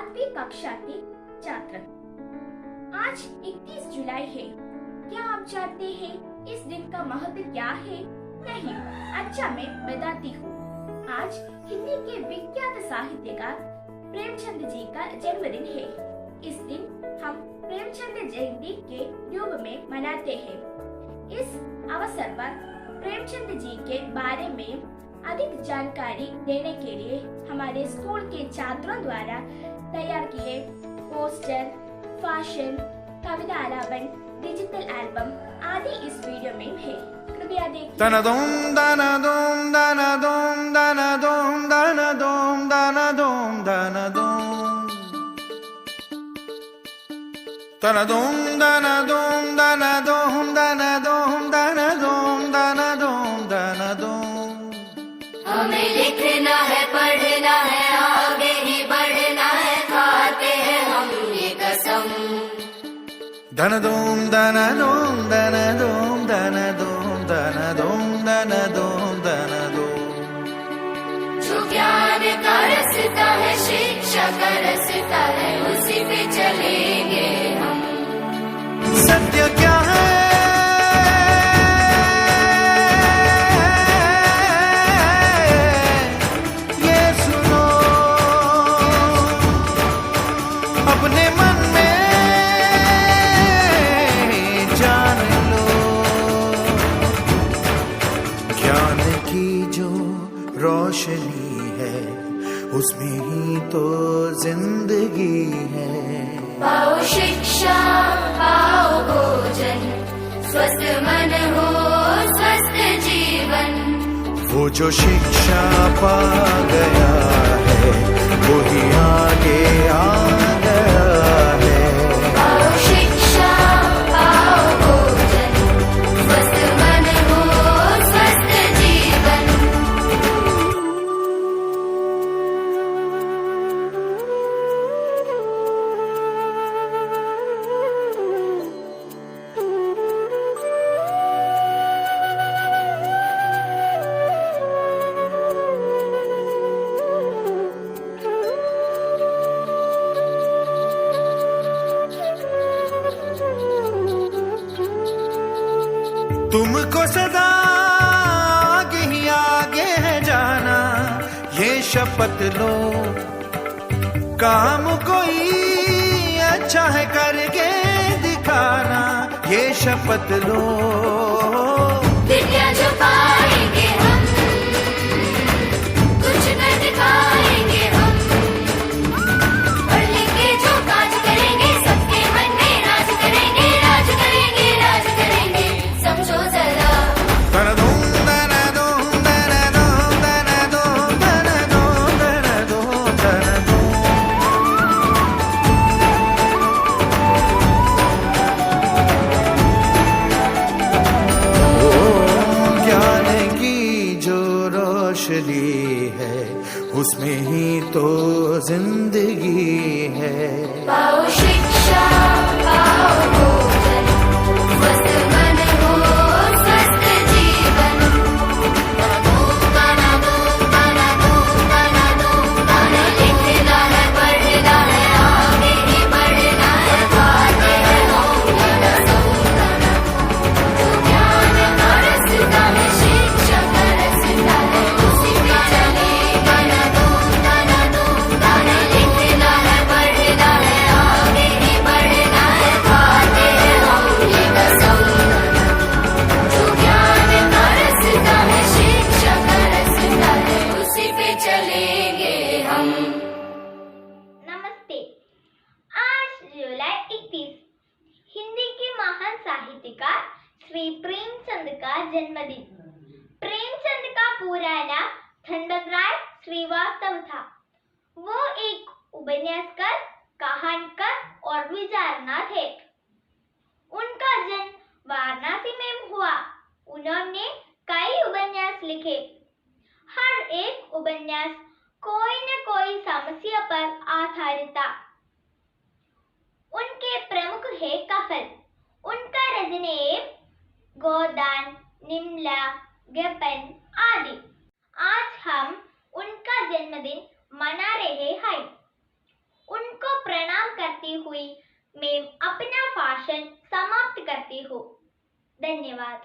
8वीं कक्षा के छात्र। आज 31 जुलाई है। क्या आप जानते हैं इस दिन का महत्व क्या है? नहीं, अच्छा मैं बताती हूँ। आज हिंदी के विख्यात साहित्यकार प्रेमचंद जी का जन्मदिन है। इस दिन हम प्रेमचंद जयंती के रूप में मनाते हैं। इस अवसर पर प्रेमचंद जी के बारे में अधिक जानकारी देने के लिए हमारे स्कूल के छात्रों द्वारा तैयार किए पोस्टर, भाषण, कविता आलापन, डिजिटल एल्बम आदि इस वीडियो में है। कृपया देखिए। दनदोम दनदोम दनदोम दनदोम दनदोम दनदोम दनदोम दनदोम दनदोम दनदोम दनदोम दनदोम दनदोम दनदोम। हमें लिखना है, पढ़ना है, आगे ही बढ़ना है, खाते हैं हम ये कसम। दनदोम दनदोम दनदोम दनदोम दनदोम दनदोम दनदोम। जो ज्ञान का रास्ता है, शिक्षा का रास्ता है, उसी पे चलेंगे हम। सत्य क्या है ये सुनो, अपने मन में जान लो। ज्ञान की जो रोशनी है उसमें ही तो जिंदगी है। पाओ शिक्षा, पाओ भोजन, स्वस्थ मन हो, स्वस्थ जीवन। वो जो शिक्षा पा गया है वो ही आगे आ गया है। पाओ शिक्षा, पाओ भोजन, स्वस्थ मन हो, स्वस्थ जीवन। तुमको सदा आगे ही आगे है जाना, ये शपथ लो। काम कोई अच्छा है करके दिखाना, ये शपथ लो। दुनिया जो पाएंगे हम, कुछ न दिखाएंगे हम। पढ़ लिख के जो काज करेंगे, सबके मन में राज करेंगे, राज करेंगे, राज करेंगे। समझो जरा। दनदोम दनदोम दनदोम दनदोम दनदोम दनदोम दनदोम। ओ ज्ञान की जो रोशनी है उसमें ही तो जिंदगी है। पाओ शिक्षा, पाओ भोजन, स्वस्थ मन हो, स्वस्थ जीवन। गाना दो, गाना दो, गाना दो, गाना लिखना है, पढ़ना है, आगे ही बढ़ना है, खाते हैं हम ये कसम। जो ज्ञान का रास्ता है, शिक्षा का रास्ता है, उसी पे चलेंगे। गाना दो, गाना दो, गाना लिखना है, पढ़ना है, आगे ही बढ़ना है, खाते हैं हम ये कसम। जो ज्ञान का रास्ता है, शिक्षा का रास्ता है, उसी पे चलेंगे हम। नमस्ते। आज जुलाई 31 हिंदी के महान साहित्यकार श्री प्रेमचंद का जन्मदिन। प्रेमचंद का पूरा नाम धनबंतराय श्रीवास्तव था। वो एक उपन्यासकार, कहानीकार और विचारक थे। उनका जन्म वाराणसी में हुआ। उन्होंने कई उपन्यास लिखे। हर एक उपन्यास कोई न कोई समस्या पर आधारित था। उनके प्रमुख है कफल। उनका रचनाएं गोदान, निमला, ज्ञापन आदि। आज हम उनका जन्मदिन मना रहे हैं। उनका प्रणाम करती हुई मैं अपना भाषण समाप्त करती हूँ। धन्यवाद।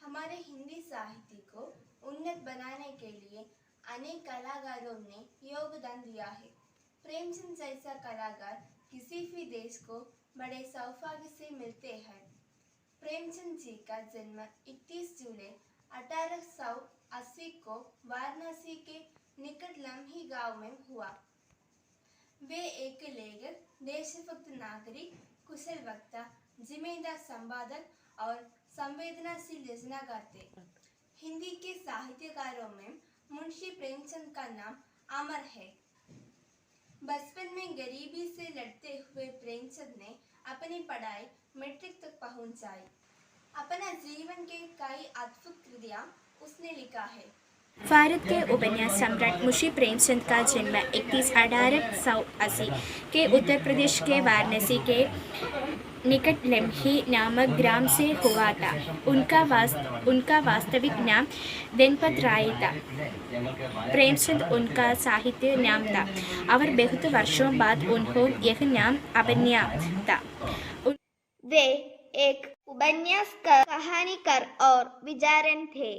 हमारे हिंदी साहित्य को उन्नत बनाने के लिए अनेक कलाकारों ने योगदान दिया है। प्रेमचंद जैसा कलाकार किसी भी देश को बड़े सौभाग्य से मिलते हैं। प्रेमचंद जी का जन्म 31 जुलाई 1880 को वाराणसी के निकट लम्ही गांव में हुआ। वे एक लेखक, देशभक्त नागरिक, कुशल वक्ता, जिम्मेदार संपादक और संवेदनशील रचनाकार थे। हिंदी के साहित्यकारों में मुंशी प्रेमचंद का नाम अमर है। बचपन में गरीबी से लड़ते हुए प्रेमचंद ने अपनी पढ़ाई मैट्रिक तक पहुंचाई। अपना जीवन के कई अद्भुत कृतियां उसने लिखा है। भारत के उपन्यास सम्राट मुंशी प्रेमचंद का जन्म 1880 के उत्तर प्रदेश के वाराणसी के निकट लम्ही नामक ग्राम से हुआ था। उनका वास्तविक नाम गणपत राय था। प्रेमचंद उनका साहित्य नाम था और बहुत वर्षों बाद उन्होंने यह नाम अपनाया था। वे एक उपन्यासकार, कहानीकार और विचारक थे।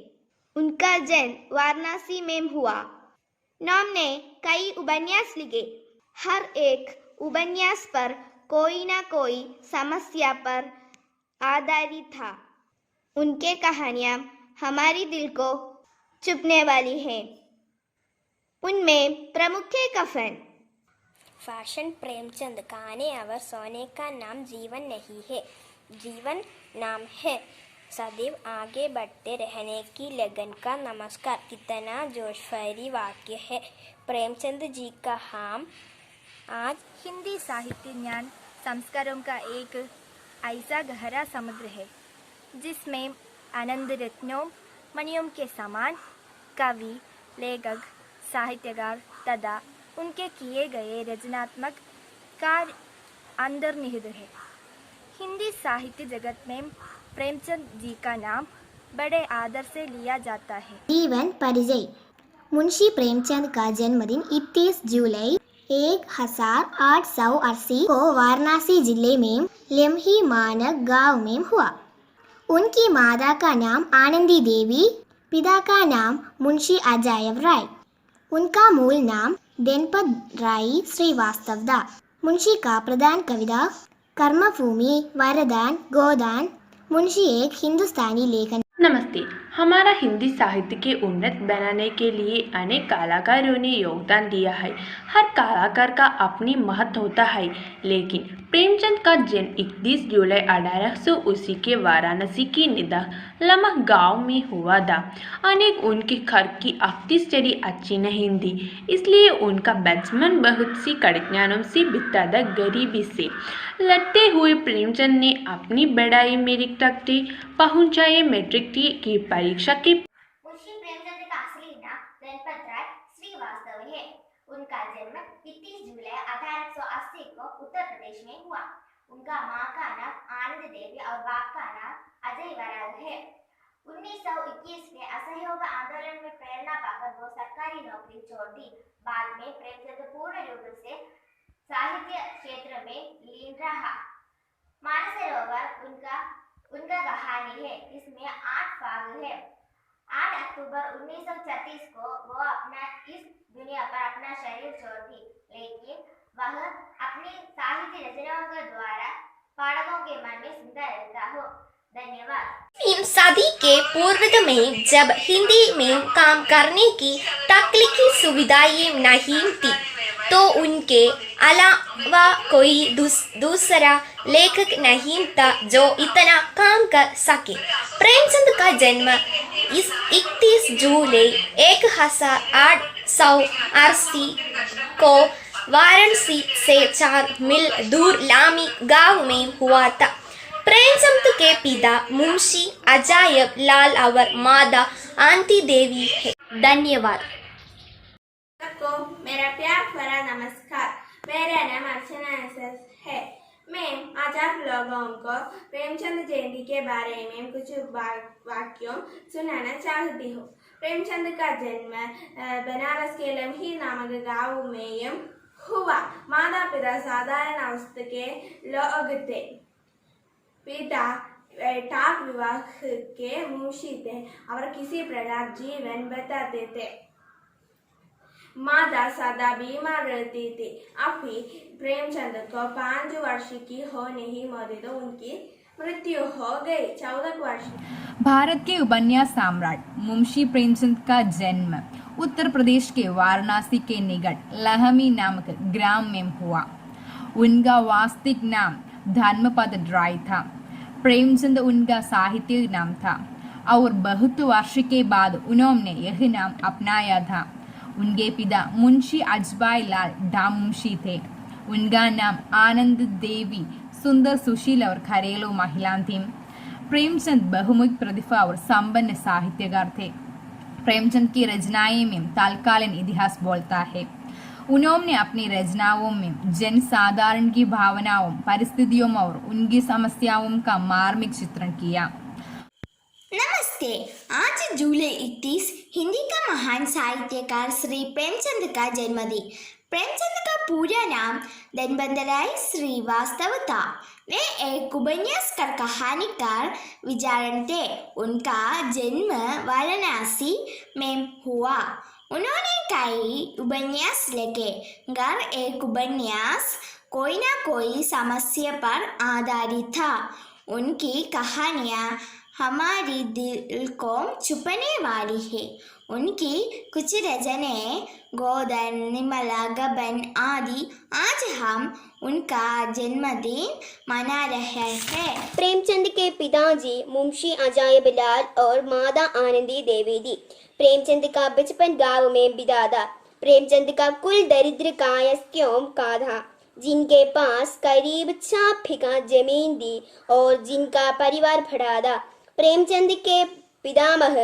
उनका जन्म वाराणसी में हुआ। उन्होंने कई उपन्यास लिखे। हर एक उपन्यास पर कोई ना कोई समस्या पर आधारित था। उनके कहानियाँ हमारी दिल को छूने वाली हैं। उनमें प्रमुख है कफन। फैशन प्रेमचंद खाने और सोने का नाम जीवन नहीं है, जीवन नाम है। सदैव आगे बढ़ते रहने की लगन का नमस्कार। कितना जोशभरी वाक्य है। प्रेमचंद जी का हम आज हिंदी साहित्य ज्ञान संस्कारों का एक ऐसा गहरा समुद्र है जिसमें आनंद रत्नों मणियों के समान कवि, लेखक, साहित्यकार तथा उनके किए गए रचनात्मक कार्य अंतर्निहित है। हिंदी साहित्य जगत में प्रेमचंद जी का नाम बड़े आदर से लिया जाता है। जीवन परिचय। मुंशी प्रेमचंद का जन्मदिन 31 जुलाई 1880 को वाराणसी जिले में लम्ही नामक गांव में हुआ। उनकी माता का नाम आनंदी देवी, पिता का नाम मुंशी अजायब राय। उनका मूल नाम गणपत राय श्रीवास्तव था। मुंशी का प्रधान कविता कर्मभूमि, वरदान, गोदान। मुंशी एक हिंदुस्तानी लेखन। नमस्ते। हमारा हिंदी साहित्य के उन्नत बनाने के लिए अनेक कलाकारों ने योगदान दिया है। हर कलाकार का अपनी महत्व होता है, लेकिन प्रेमचंद का जन्म 31 जुलाई 1880 के वाराणसी की निकट लम्हा गांव में हुआ था। अनेक उनके घर की आर्टिस्टरी अच्छी नहीं थी, इसलिए उनका बचपन बहुत सी कठिनाइयों से बीता था। गरीबी से लड़ते हुए प्रेमचंद ने अपनी पढ़ाई मैट्रिक तक पहुंचाई। मैट्रिक की परीक्षा के मुंशी प्रेमचंद का असली नाम गणपत राय श्रीवास्तव है। उनका जन्म 31 जुलाई 1880 को उत्तर प्रदेश में हुआ। उनका मां का नाम आनंद देवी और बाप का नाम अजय वराग है। 1921 में असहयोग आंदोलन में प्रेरणा पाकर वो सरकारी नौकरी छोड़ दी। बाद में प्रेमचंद पूर्ण रूप से साहित्य क्षेत्र में लीन रहा। मानसरोवर उनका कहानी है। इसमें 8 भाग है। 8 अक्टूबर 1936 को वो इस दुनिया पर अपना शरीर छोड़ दी, लेकिन वह अपनी साहित्य रचनाओं के द्वारा पाठकों के मन में जिंदा रहता हो। धन्यवाद। इन सदी के पूर्व में जब हिंदी में काम करने की तकनीकी सुविधाएं नहीं थी, तो उनके अलावा कोई दूसरा लेखक नहीं था जो इतना काम कर सके। प्रेमचंद का जन्म 31 जुलाई 1880 को वाराणसी से 4 मील दूर लामी गांव में हुआ था। प्रेमचंद के पिता मुंशी अजायब लाल और माता आनंदी देवी है। धन्यवाद। सबको मेरा प्यार भरा नमस्कार। मेरा नाम अर्चना है। मैं आज आप लोगों को प्रेमचंद जयंती के बारे में कुछ वाक्यों सुनाना चाहती हूँ। प्रेमचंद का जन्म बनारस के लम्ही नामक गांव में हुआ। माता पिता साधारण अवस्था के लोग थे। पिता टाक विवाह के मुंशी थे और किसी प्रकार जीवन बताते थे। माता सदा बीमार रहती थी। अभी प्रेमचंद को 5 वर्ष की होने ही मौत तो उनकी मृत्यु हो गई। 14 वर्ष। भारत के उपन्यास सम्राट मुंशी प्रेमचंद का जन्म उत्तर प्रदेश के वाराणसी के निकट लहमी नामक ग्राम में हुआ। उनका वास्तविक नाम धर्मपद राय था। प्रेमचंद उनका साहित्यिक नाम था और बहुत वर्ष के बाद उन्होंने यह नाम अपनाया था। उनके पिता मुंशी अजबाई लाल डामुंशी थे। उनका नाम आनंद देवी सुंदर सुशील और घरेलू महिला थी। प्रेमचंद बहुमुखी प्रतिभा और संपन्न साहित्यकार थे। प्रेमचंद की रचनाएं में तत्कालीन इतिहास बोलता है। उन्होंने अपनी रचनाओं में जन साधारण की भावनाओं, परिस्थितियों और उनकी समस्याओं का मार्मिक चित्रण किया। नमस्ते। आज जूलाई 31 हिंदी का महान साहित्यकार श्री प्रेमचंद का जन्मदिन। प्रेमचंद का पूरा नाम धनबंतराय श्रीवास्तव था। वे एक उपन्यासकार, कहानीकार, विचारक थे। उनका जन्म वाराणसी में हुआ। उन्होंने कई उपन्यास लिखे। हर एक उपन्यास कोई ना कोई समस्या पर आधारित था। उनकी कहानियाँ हमारी दिल को छुपने वाली है। उनकी कुछ रचनाएं गोदन, निमला, गबन आदि आज हम उनका जन्मदिन मना रहे हैं। प्रेमचंद के पिताजी मुंशी अजायब लाल और माता आनंदी देवी थी। प्रेमचंद का बचपन गांव में बीता था। प्रेमचंद का कुल दरिद्र कायस्यों का था, जिनके पास करीब 4 बीघा जमीन थी और जिनका परिवार बड़ा था। प्रेमचंद के पितामह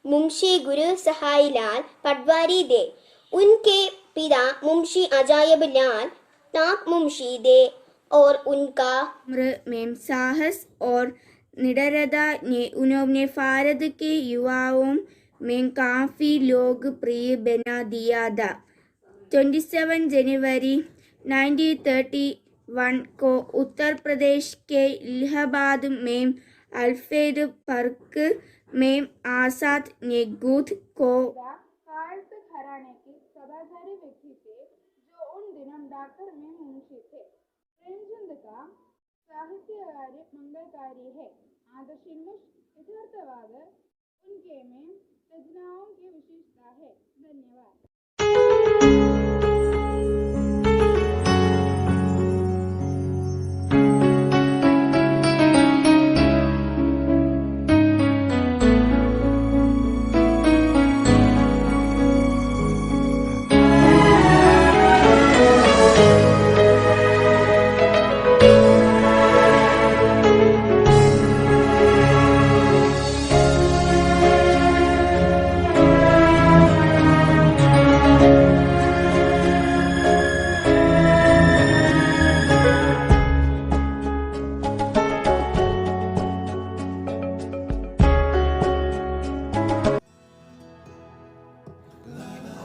मुंशी गुरु सहायलाल पटवारी थे। उनके पिता मुंशी अजायब लाल टाक मुंशी थे और उनका में साहस और निडरता ने उन्होंने भारत के युवाओं में काफ़ी लोकप्रिय बना दिया था। 27 जनवरी 1931 को उत्तर प्रदेश के इलाहाबाद में अल्फ्रेड पार्क में आजाद नेहरू को कार्त घराने के सदाचारी व्यक्ति थे, जो उन दिनों डॉक्टर में मुंशी थे। प्रेमचंद का साहित्य कार्य मंगलकारी है। आदर्शनिष्ठ यथार्थवाद उनके में रचनाओं की विशेषता है। धन्यवाद।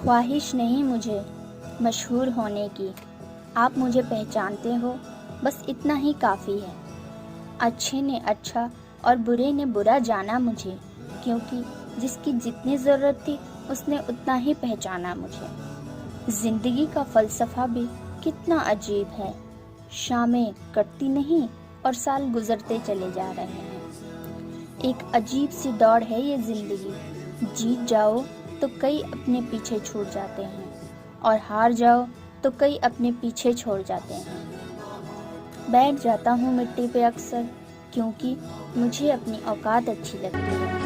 ख्वाहिश नहीं मुझे मशहूर होने की, आप मुझे पहचानते हो, बस इतना ही काफ़ी है। अच्छे ने अच्छा और बुरे ने बुरा जाना मुझे, क्योंकि जिसकी जितनी ज़रूरत थी उसने उतना ही पहचाना मुझे। ज़िंदगी का फ़लसफ़ा भी कितना अजीब है। शामें कटती नहीं और साल गुज़रते चले जा रहे हैं। एक अजीब सी दौड़ है ये ज़िंदगी। जीत जाओ तो कई अपने पीछे छूट जाते हैं और हार जाओ तो कई अपने पीछे छोड़ जाते हैं। बैठ जाता हूँ मिट्टी पे अक्सर, क्योंकि मुझे अपनी औकात अच्छी लगती है।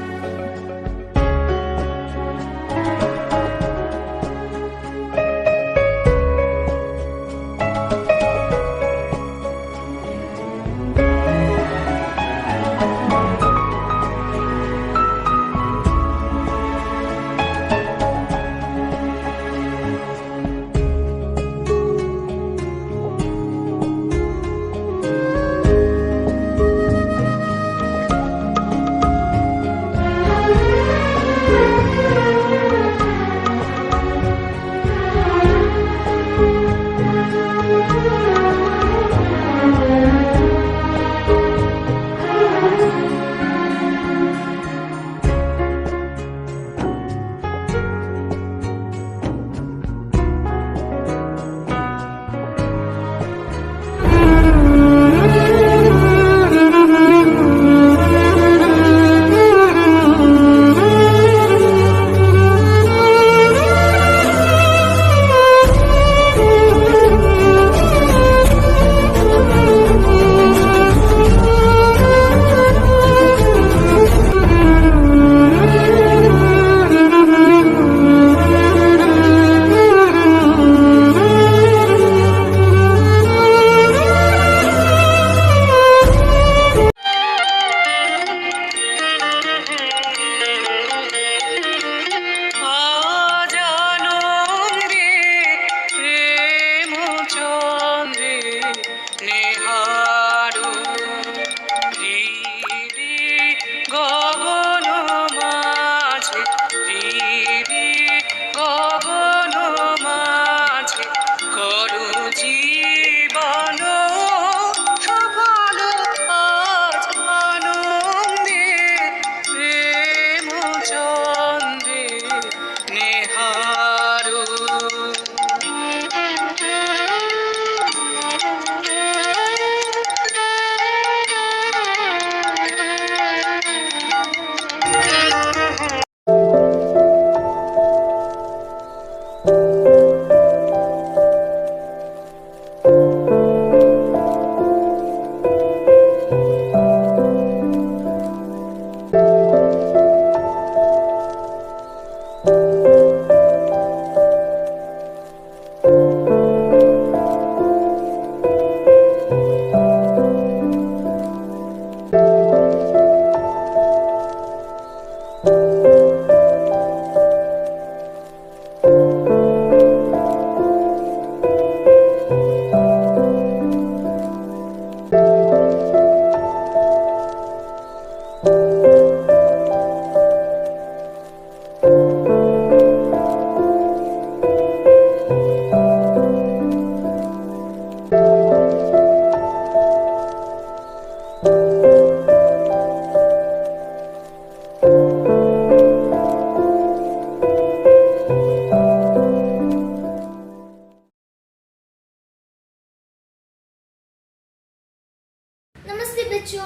नमस्ते बच्चों,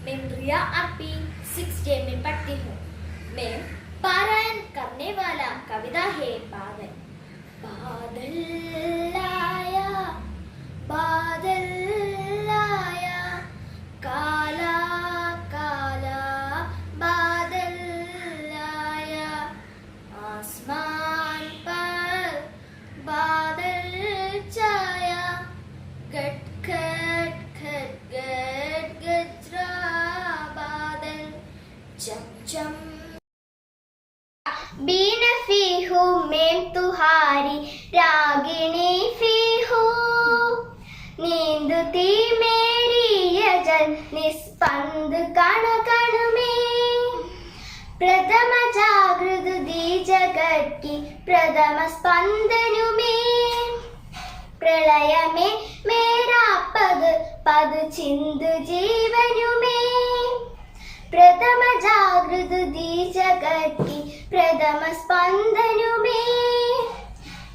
मैं प्रिया आरपी 6 में पढ़ती हूँ। मैं पारायण करने वाला कविता है बादल। बादल आया, बादल आया, काला काला बादल आया, आसमान पर बादल छाया, गट खट खट गट गजरा बादल, चमचम। बीन फी हूँ मैं तुम्हारी रागिनी फी हूँ, नींदती मेरी ये जल निस्पंद कण कण में, प्रथम जागृत दी जगत की प्रथम स्पंदन में, प्रलय में मेरा पद पद छिंद जीवन में, प्रथम जागृत दी जगत की प्रथम स्पंदन में,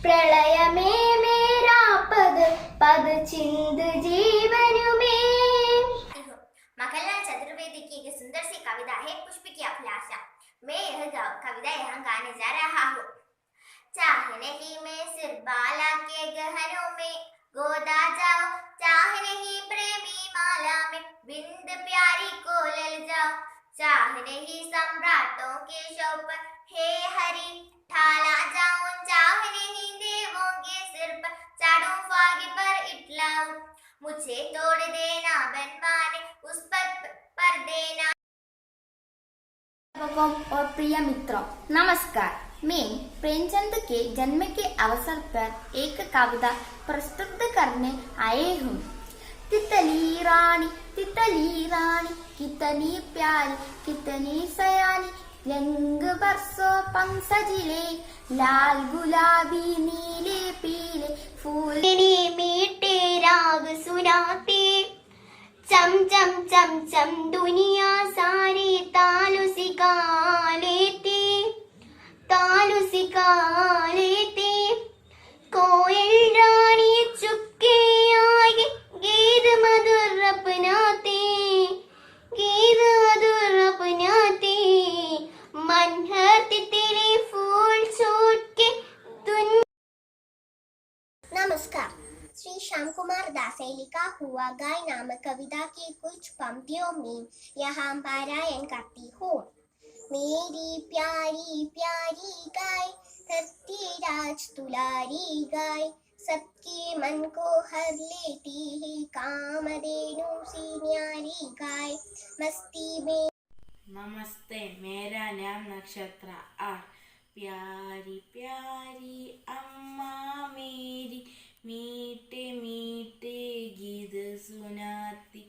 प्रलय में मेरा पद पद छिंद जीवन में। मखनलाल चतुर्वेदी की एक सुंदर सी कविता है पुष्प की अभिलाषा। मैं यह कविता यहाँ गाने जा रहा हूँ। चाहे नहीं मैं सिर बाला के गहनों में गोदा जाओ, चाहे नहीं प्रेमी माला में बिंद प्यारी को लल जाओ, चाहे नहीं सम्राटों के शव पर हे हरि ठाला जाऊं, चाहे नहीं देवों के सिर पर चढ़ूं फागी पर इटलाऊं, मुझे तोड़ देना बनवाने उस पद पर देना। और प्रिय मित्रों, नमस्कार। मैं प्रेमचंद के जन्म के अवसर पर एक कविता प्रस्तुत करने आए हूँ। तितली रानी कितनी प्यारी कितनी सयानी, रंग बरसों पंख सजिले, लाल गुलाबी नीले पीले फूल मीठे राग सुनाते, चम चम चम चम दुनिया सारी तालु सिखा लेते, तालु सिखा लेते, कोयल रानी चुपके आए गीत मधुर अपनाते, गीत मधुर अपनाते, मन हर तेरे फूल छूट के दुनिया। नमस्कार। श्री श्याम कुमार दास से लिखा हुआ गाय नामक कविता की कुछ पंक्तियों में यहाँ पारायण करती हूँ। मेरी प्यारी प्यारी गाय, धरती राज दुलारी गाय, सबके मन को हर लेती है, कामधेनु सी न्यारी गाय, मस्ती में। नमस्ते, मेरा नाम नक्षत्रा आर। प्यारी प्यारी अम्मा मेरी मीठे मीठे गीत सुनाती,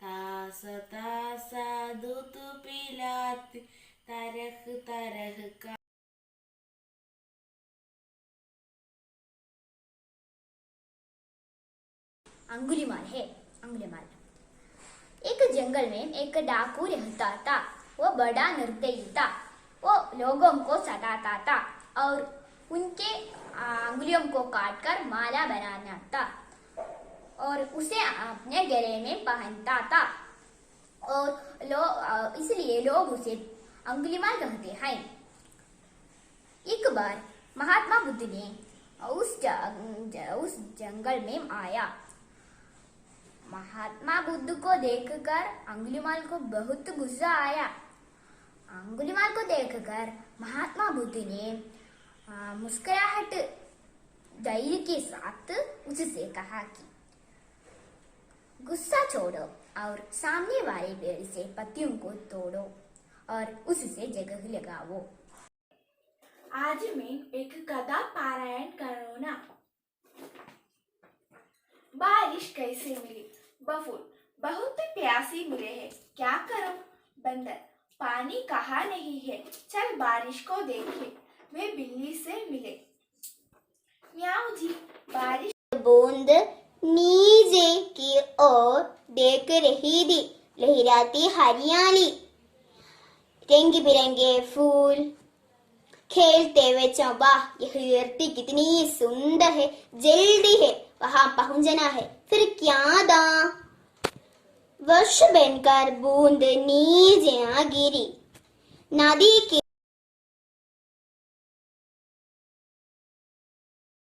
तासा तासा दूध पिलाती, तरह तरह का। अंगुलीमाल है। अंगुलीमाल। एक जंगल में एक डाकू रहता था। वो बड़ा निर्दयी था। वो लोगों को सताता था और उनके अंगुलियों को काटकर माला बनाना था और उसे अपने गले में पहनता था और इसलिए लोग उसे अंगुलीमाल कहते हैं। एक बार महात्मा बुद्ध ने उस जंगल में आया। महात्मा बुद्ध को देखकर अंगुलीमाल को बहुत गुस्सा आया। अंगुलीमाल को देखकर महात्मा बुद्ध ने मुस्कुराहट धैर्य के साथ उससे कहा कि गुस्सा छोड़ो और सामने वाले पेड़ से पत्तियों को तोड़ो और उससे जगह लगाओ। आज मैं एक कथा पारायण करूँ ना। बारिश कैसे मिली? बबूल, बहुत प्यासी मिले है, क्या करूं? बंदर, पानी कहाँ नहीं है, चल बारिश को देखे। वे बिल्ली से मिले। म्याऊ जी, बारिश बूंद नीचे की ओर देख रही थी, लहराती हरियाली, रंग बिरंगे फूल खेलते हुए चौबा। यह धरती कितनी सुंदर है, जल्दी है वहां पहुंचना है। फिर क्या था? वर्ष बनकर बूंद नीचे गिरी। नदी के